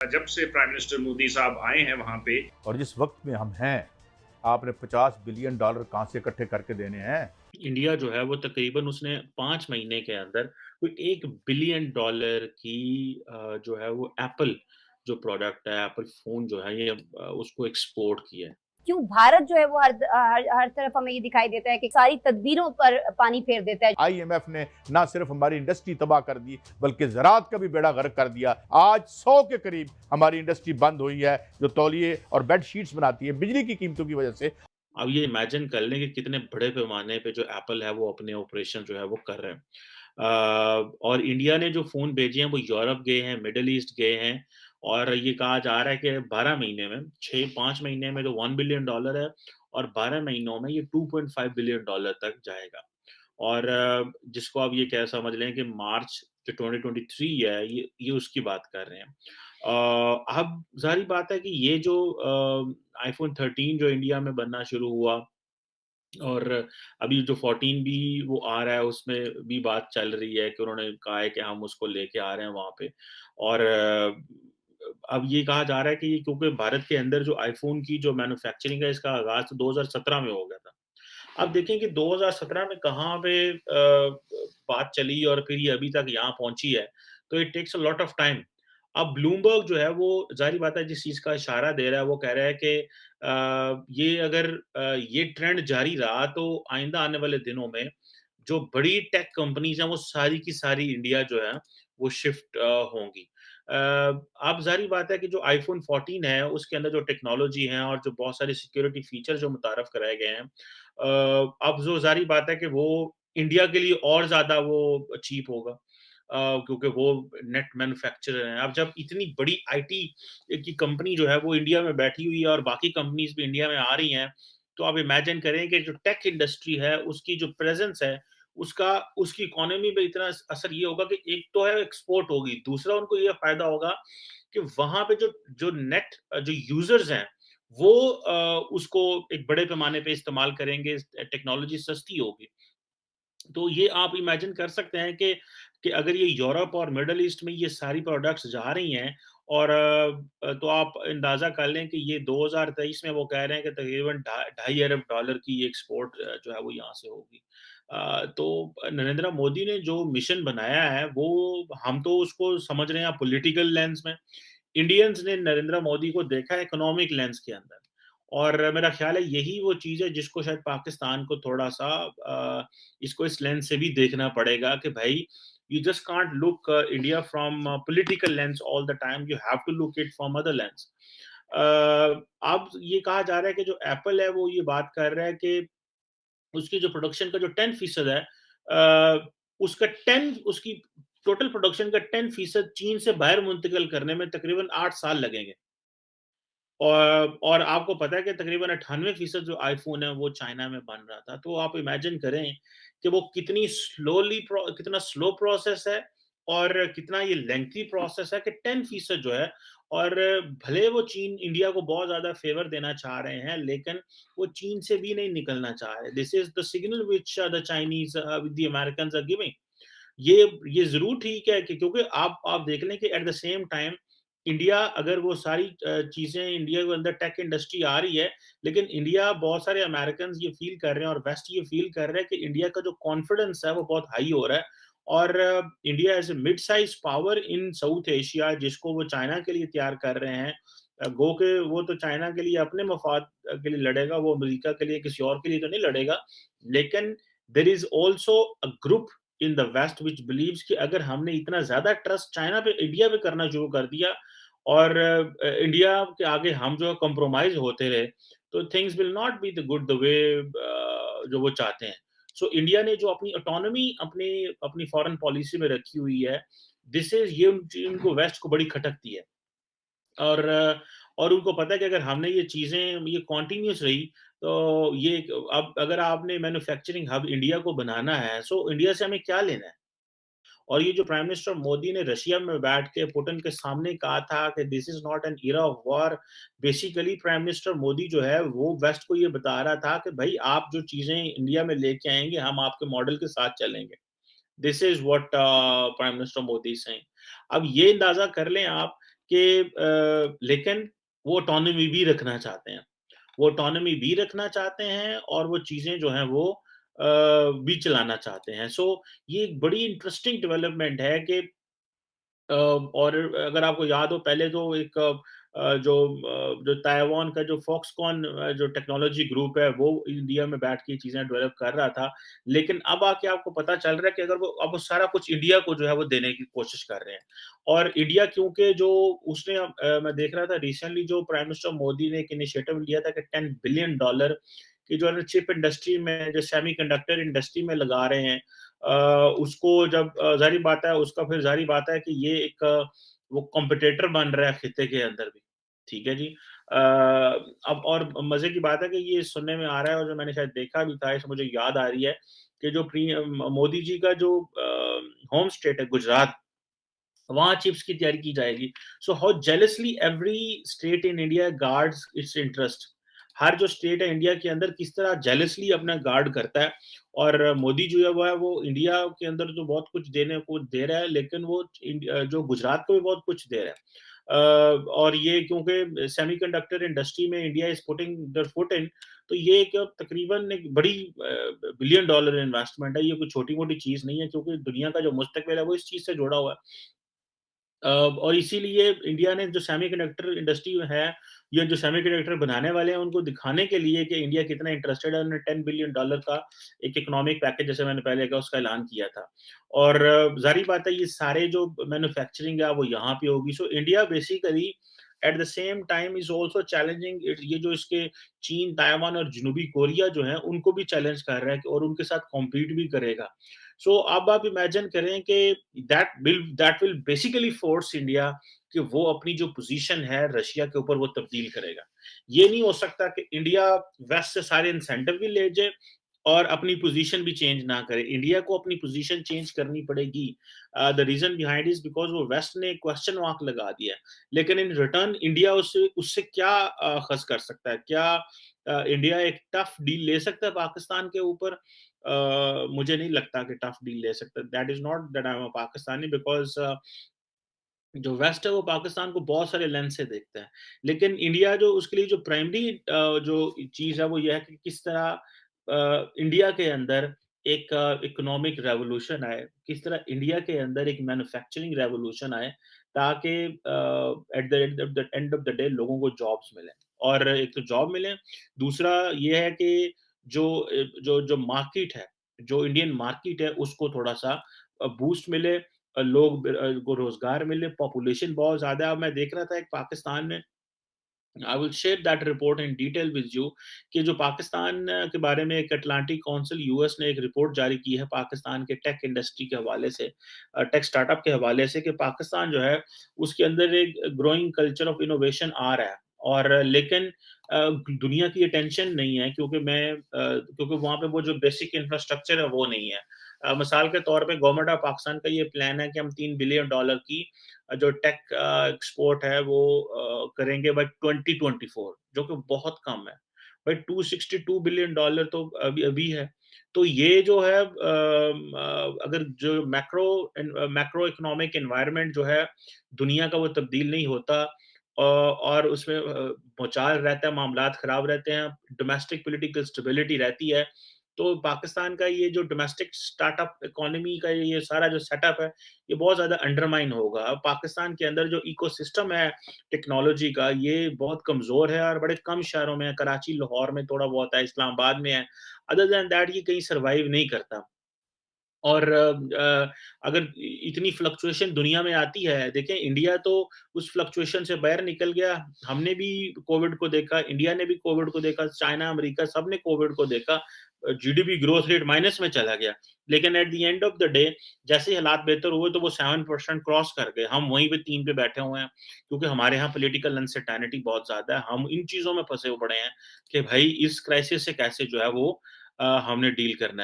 जब से prime minister Modi साहब आए हैं वहाँ पे, और जिस वक्त में हम हैं, आपने $50 बिलियन कहाँ से इकट्ठे करके देने हैं? इंडिया जो है वो तकरीबन उसने 5 महीने के अंदर कोई $1 बिलियन की जो है वो एप्पल जो प्रोडक्ट है, एप्पल फ़ोन जो है ये उसको एक्सपोर्ट किया है। क्यों भारत जो है वो हर तरफ हमें ये दिखाई देता है कि सारी तदबीरों पर पानी फेर देता है। आईएमएफ ने ना सिर्फ हमारी इंडस्ट्री तबाह कर दी, बल्कि ज़राअत का भी बेड़ा गर्क कर दिया। आज 100 के करीब हमारी इंडस्ट्री बंद हुई है, जो तौलिए और बेड शीट्स बनाती है, बिजली की कीमतों की वजह से। अब ये इमेजिन कर लें कि कितने बड़े पैमाने पे जो एप्पल है वो अपने ऑपरेशन जो है वो कर रहे हैं। और इंडिया ने जो फ़ोन भेजे हैं वो यूरोप गए हैं, मिडल ईस्ट गए हैं और ये कहा जा रहा है कि 12 महीने में 6-5 महीने में तो $1 बिलियन है और 12 महीनों में ये $2.5 बिलियन तक जाएगा। और जिसको आप ये कह समझ लें कि मार्च जो 2023 है ये उसकी बात कर रहे हैं। अब ज़ाहिर बात है कि ये जो आईफ़ोन 13 जो इंडिया में बनना शुरू हुआ और अभी जो 14 भी वो आ रहा है उसमें भी बात चल रही है कि उन्होंने कहा है कि हम उसको लेके आ रहे हैं वहाँ पे और अब ये कहा जा रहा है कि ये क्योंकि भारत के अंदर जो आईफ़ोन की जो मैन्युफैक्चरिंग है इसका आगाज़ तो 2017 में हो गया था। अब देखें कि 2017 में कहाँ पे बात चली और फिर ये अभी तक यहाँ पहुँची है, तो it takes a lot of time. अब ब्लूमबर्ग जो है वो ज़ाहिर बात है जिस चीज़ का इशारा दे रहा है वो कह रहा है कि ये अगर ये ट्रेंड जारी रहा तो आइंदा आने वाले दिनों में जो बड़ी टेक कंपनीज़ हैं वो सारी की सारी इंडिया जो है वो शिफ्ट होंगी। अब ज़ाहिर बात है कि जो आईफ़ोन 14 है उसके अंदर जो टेक्नोलॉजी है और जो बहुत सारे सिक्योरिटी फीचर्स जो मुतारफ़ कराए गए हैं अब जो ज़ाहिर बात है कि वो इंडिया के लिए और ज़्यादा वो चीप होगा क्योंकि वो नेट मैन्युफैक्चरर हैं। अब जब इतनी बड़ी आईटी की कंपनी जो है वो इंडिया में बैठी हुई है और बाकी कंपनीज़ भी इंडिया में आ रही हैं, तो आप इमेजिन करें कि जो टेक इंडस्ट्री है उसकी जो प्रेज़ेंस है, उसकी इकोनॉमी पे इतना असर ये होगा कि एक तो है एक्सपोर्ट होगी, दूसरा उनको ये फ़ायदा होगा कि वहाँ पे जो जो नेट जो यूज़र्स हैं, वो उसको एक बड़े पैमाने पे इस्तेमाल करेंगे, टेक्नोलॉजी सस्ती होगी। तो ये आप इमेजिन कर सकते हैं कि अगर ये यूरोप और मिडल ईस्ट में ये सारी प्रोडक्ट्स जा रही हैं और तो आप अंदाज़ा कर लें कि ये 2023 में वो कह रहे हैं कि तकरीबन ढाई अरब डॉलर की ये एक्सपोर्ट जो है वो यहाँ से होगी। तो नरेंद्र मोदी ने जो मिशन बनाया है वो हम तो उसको समझ रहे हैं पॉलिटिकल लेंस में। इंडियंस ने नरेंद्र मोदी को देखा है इकोनॉमिक लेंस के अंदर और मेरा ख्याल है यही वो चीज़ है जिसको शायद पाकिस्तान को थोड़ा-सा इसको इस लेंस से भी देखना पड़ेगा कि भाई you just can't look India from political lens all the time. You have to look it from other lens. अब ये कहा जा रहा है कि जो एप्पल है वो ये बात कर रहा है कि उसकी जो प्रोडक्शन का जो 10% है उसका 10 उसकी टोटल प्रोडक्शन का 10% चीन से बाहर मुंतकिल करने में तकरीबन 8 साल लगेंगे। और आपको पता है कि तकरीबन 98% जो आईफ़ोन है वो चाइना में बन रहा था। तो आप इमेजिन करें कि वो कितना स्लो प्रोसेस है और कितना ये लेंथी प्रोसेस है कि 10% जो है और भले वो चीन इंडिया को बहुत ज़्यादा फ़ेवर देना चाह रहे हैं, लेकिन वो चीन से भी नहीं निकलना चाह रहे। This is the signal which the Chinese the Americans are giving. ये ज़रूर ठीक है कि क्योंकि आप देख लें कि at the same time India अगर वो सारी चीज़ें इंडिया के अंदर टेक इंडस्ट्री आ रही है, लेकिन इंडिया बहुत सारे अमेरिकन्स ये फ़ील कर रहे हैं और वेस्ट ये फ़ील कर रहा है कि इंडिया का जो कॉन्फिडेंस है वो बहुत हाई हो रहा है और India as a mid size power in south Asia जिसको वो चाइना के लिए तैयार कर रहे हैं। गो के वो तो चाइना के लिए अपने मफ़ाद के लिए लड़ेगा, वो अमेरिका के लिए किसी और के लिए तो नहीं लड़ेगा। लेकिन there is also a group in the west which believes कि अगर हमने इतना ज़्यादा ट्रस्ट चाइना पे इंडिया पे करना शुरू कर दिया और इंडिया के आगे हम जो है कॉम्प्रोमाइज़ होते रहे, तो things will not be the good the way जो वो चाहते हैं। सो इंडिया ने जो अपनी ऑटोनॉमी अपनी अपनी फॉरेन पॉलिसी में रखी हुई है, दिस इज़ ये इनको वेस्ट को बड़ी खटकती है। और और उनको पता है कि अगर हमने ये चीज़ें ये कंटिन्यूअस रही, तो ये अब अगर आपने मैन्युफैक्चरिंग हब इंडिया को बनाना है, सो इंडिया से हमें क्या लेना है? और ये जो प्राइम मिनिस्टर मोदी ने रशिया में बैठ के पुतिन के सामने कहा था कि this is not an era of war, basically prime minister Modi जो है वो वेस्ट को ये बता रहा था कि भई आप जो चीज़ें इंडिया में लेके आएँगे, हम आपके मॉडल के साथ चलेंगे। This is what prime minister Modi is saying. अब ये अंदाज़ा कर लें आप कि लेकिन वो ऑटोनॉमी भी रखना चाहते हैं। वो ऑटोनॉमी भी रखना चाहते हैं और वो चीज़ें जो हैं वो भी चलाना चाहते हैं। सो ये एक बड़ी इंटरेस्टिंग डेवलपमेंट है कि और अगर आपको याद हो पहले तो एक जो ताइवान का जो फॉक्सकॉन जो टेक्नोलॉजी ग्रुप है वो इंडिया में बैठ के चीज़ें डेवलप कर रहा था। लेकिन अब आके आपको पता चल रहा है कि अगर वो अब वो सारा कुछ इंडिया को जो है वो देने की कोशिश कर रहे हैं। और इंडिया क्योंकि जो उसने मैं देख रहा था रिसेंटली जो प्राइम मिनिस्टर मोदी ने एक इनिशिएटिव लिया था कि $10 बिलियन की जो है ना चिप इंडस्ट्री में जो सेमीकंडक्टर इंडस्ट्री में लगा रहे हैं। उसको जब ज़ाहिर बात है उसका फिर ज़ाहिर बात है कि ये एक वो कॉम्पिटिटर बन रहा है खित्ते के अंदर भी, ठीक है जी। अब और मज़े की बात है कि ये सुनने में आ रहा है और जो मैंने शायद देखा भी था, ऐसे मुझे याद आ रही है कि जो मोदी जी का जो होम स्टेट है गुजरात, वहाँ चिप्स की तैयारी की जाएगी। So how jealously every state in India guards its interest. हर जो स्टेट है इंडिया के अंदर किस तरह जेलसली अपना गार्ड करता है और मोदी जो है वो इंडिया के अंदर तो बहुत कुछ देने को दे रहा है, लेकिन वो जो गुजरात को भी बहुत कुछ दे रहा है। और ये क्योंकि सेमीकंडक्टर इंडस्ट्री में India is putting their foot in, तो ये एक तकरीबन एक बड़ी बिलियन डॉलर इन्वेस्टमेंट है। ये कोई छोटी-मोटी चीज़ नहीं है क्योंकि दुनिया का जो मुस्तकबिल है वो इस चीज़ से जुड़ा हुआ है। और इसीलिए इंडिया ने जो सेमीकंडक्टर इंडस्ट्री है, ये जो सेमीकंडक्टर बनाने वाले हैं, उनको दिखाने के लिए कि इंडिया कितना इंटरेस्टेड है, उन्होंने $10 बिलियन का एक इकोनॉमिक पैकेज जैसे मैंने पहले कहा उसका ऐलान किया था। और ज़ाहिर बात है ये सारे जो मैन्युफैक्चरिंग है वो यहाँ पे होगी। So India basically at the same time is also challenging it, ये जो इसके चीन, ताइवान और जनूबी कोरिया जो है उनको भी चैलेंज कर रहा है और उनके साथ कॉम्पीट भी करेगा। सो अब आप इमेजिन करें कि that will basically force India कि वो अपनी जो पोजीशन है रशिया के ऊपर वो तब्दील करेगा। ये नहीं हो सकता कि इंडिया वेस्ट से सारे इंसेंटिव भी ले जाए और अपनी पोजीशन भी चेंज ना करे। इंडिया को अपनी पोजीशन चेंज करनी पड़ेगी। The reason behind is because वो वेस्ट ने क्वेश्चन मार्क लगा दिया है, लेकिन इन रिटर्न इंडिया उससे उससे क्या खर्च कर सकता है? क्या इंडिया एक टफ डील ले सकता है पाकिस्तान के ऊपर? मुझे नहीं लगता कि टफ डील ले सकता। That is not that I am a Pakistani, because जो वेस्ट है वो पाकिस्तान को बहुत सारे लेंस से देखता है, लेकिन इंडिया जो उसके लिए जो प्राइमरी जो चीज है वो ये है कि किस तरह इंडिया के अंदर एक इकोनॉमिक रेवोल्यूशन आए, किस तरह इंडिया के अंदर एक मैन्युफैक्चरिंग रेवोल्यूशन आए, ताकि at the end of the day लोगों को जॉब्स मिले। और एक तो जॉब मिले, दूसरा ये है कि जो जो मार्केट है, जो इंडियन मार्केट है उसको थोड़ा सा बूस्ट मिले, लोग को रोजगार मिले। पॉपुलेशन बहुत ज्यादा है। अब मैं देख रहा था एक पाकिस्तान में, I will share that report in detail with you, कि जो पाकिस्तान के बारे में एक अटलांटिक काउंसिल यूएस ने एक रिपोर्ट जारी की है पाकिस्तान के टेक इंडस्ट्री के हवाले से, टेक स्टार्टअप के हवाले से, कि पाकिस्तान जो है उसके अंदर एक ग्रोइंग कल्चर ऑफ इनोवेशन आ रहा है। और लेकिन दुनिया की अटेंशन नहीं है क्योंकि वहाँ पे वो जो बेसिक इंफ्रास्ट्रक्चर है वो नहीं है। मिसाल के तौर पे गवर्नमेंट ऑफ पाकिस्तान का ये प्लान है कि हम $3 बिलियन की जो टेक एक्सपोर्ट है वो करेंगे बाय 2024, जो कि बहुत कम है। भाई $262 बिलियन तो अभी अभी है। तो ये जो है अगर जो मैक्रो इकोनॉमिक एनवायरनमेंट जो है दुनिया का वो तब्दील नहीं होता, और उसमें भूचाल रहता है, मामलात खराब रहते हैं, डोमेस्टिक पॉलिटिकल स्टेबिलिटी रहती है, तो पाकिस्तान का ये जो डोमेस्टिक स्टार्टअप इकोनॉमी का ये सारा जो सेटअप है, ये बहुत ज़्यादा अंडरमाइन होगा। अब पाकिस्तान के अंदर जो इकोसिस्टम है टेक्नोलॉजी का, ये बहुत कमज़ोर है और बड़े कम शहरों में है। कराची, लाहौर में थोड़ा बहुत है, इस्लामाबाद में है। अदर दैन दैट ये कहीं सर्वाइव नहीं करता। और अगर इतनी फ्लक्चुएशन दुनिया में आती है, देखें इंडिया तो उस फ्लक्चुएशन से बाहर निकल गया। हमने भी कोविड को देखा, इंडिया ने भी कोविड को देखा, चाइना, अमेरिका सब ने कोविड को देखा। जीडीपी ग्रोथ रेट माइनस में चला गया, लेकिन at the end of the day जैसे ही हालात बेहतर हुए तो वो 7% क्रॉस कर गए। हम वहीं पे 3 पे बैठे हुए हैं क्योंकि हमारे यहाँ पॉलिटिकल अनसर्टेनिटी बहुत ज्यादा है। हम इन चीजों में फंसे पड़े हैं कि भाई इस क्राइसिस से कैसे जो है वो हमने डील करना है।